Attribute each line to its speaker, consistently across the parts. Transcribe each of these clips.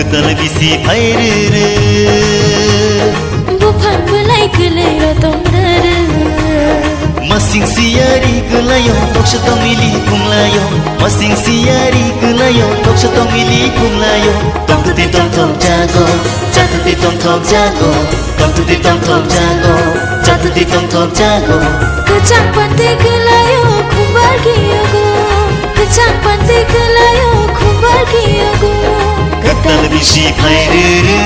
Speaker 1: Ketal bisi pairu
Speaker 2: Bukan belai kelera tongdara
Speaker 1: Masing siari kelayo tok setong mili kung layo Masing siari kelayo tok setong mili kung layo Tong tuti tong tong jago Jatuti tong tong jago Tong tuti tong tong jago Jatuti tong tong jago
Speaker 2: Kecang pantai kelayo kumbar kiyogo Kecang pantai kelayo kumbar kiyogo
Speaker 1: Ketal bisi pairu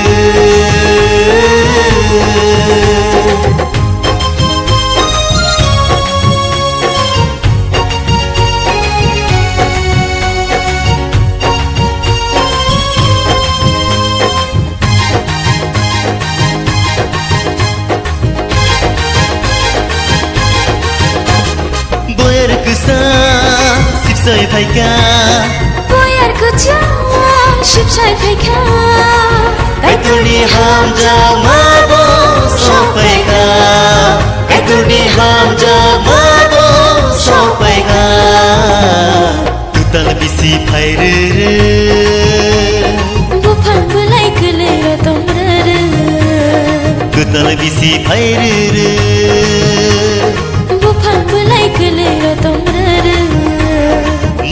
Speaker 1: Sipsai paika
Speaker 2: Boyar kejawa Sipsai paika
Speaker 1: Kaituni hamja mabo sopaika Kaituni hamja mabo sopaika Ketal bisi pairu
Speaker 2: Bukan belai kelera tongdara
Speaker 1: Ketal bisi pairu
Speaker 2: Bukan belai kelera tongdara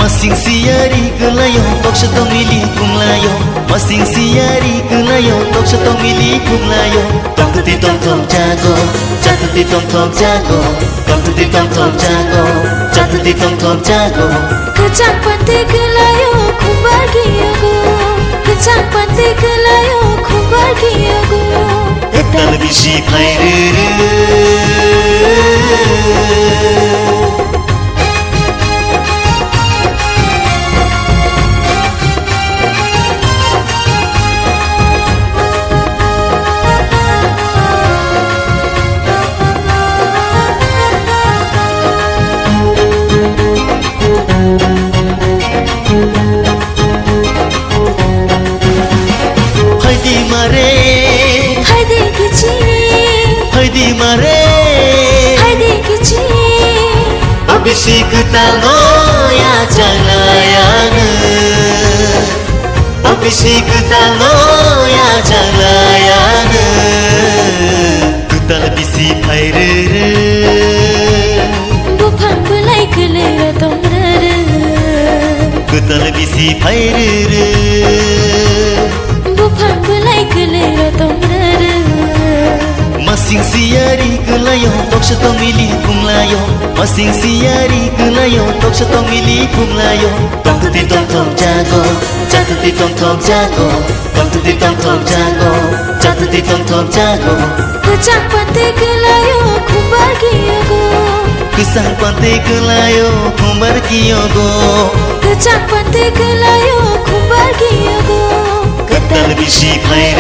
Speaker 1: Masing siari kelayo tok setong mili kung layo Masing siari kelayo tok setong mili kung layo Tong tuti tong tong jago Jatuti tong tong jago Tong tuti tong tong jago Jatuti tong tong jago
Speaker 2: Kecang pantai kelayo kumbar kiyogo Kecang pantai kelayo kumbar kiyogo
Speaker 1: Ketal bisi pairu Haidi mare
Speaker 2: Haidi kici
Speaker 1: Abisi ketalo ya jalayang Abisi ketalo ya jalayang Ketal bisi pairu
Speaker 2: Bukan belai kelera tongdara
Speaker 1: Ketal bisi pairu
Speaker 2: Bukan belai kelera tongdara
Speaker 1: Masing siari kelayo tok setong mili kung layo Masing siari kelayo tok setong mili kung layo Tong tuti tong tong jago Jatuti tong tong jago Tong tuti tong tong jago Jatuti tong tong jago
Speaker 2: Kecang pantai kelayo kumbar kiyogo
Speaker 1: Kesang pantai kelayo kumbar kiyogo
Speaker 2: Kecang pantai kelayo kumbar kiyogo
Speaker 1: Ketal bisi pairu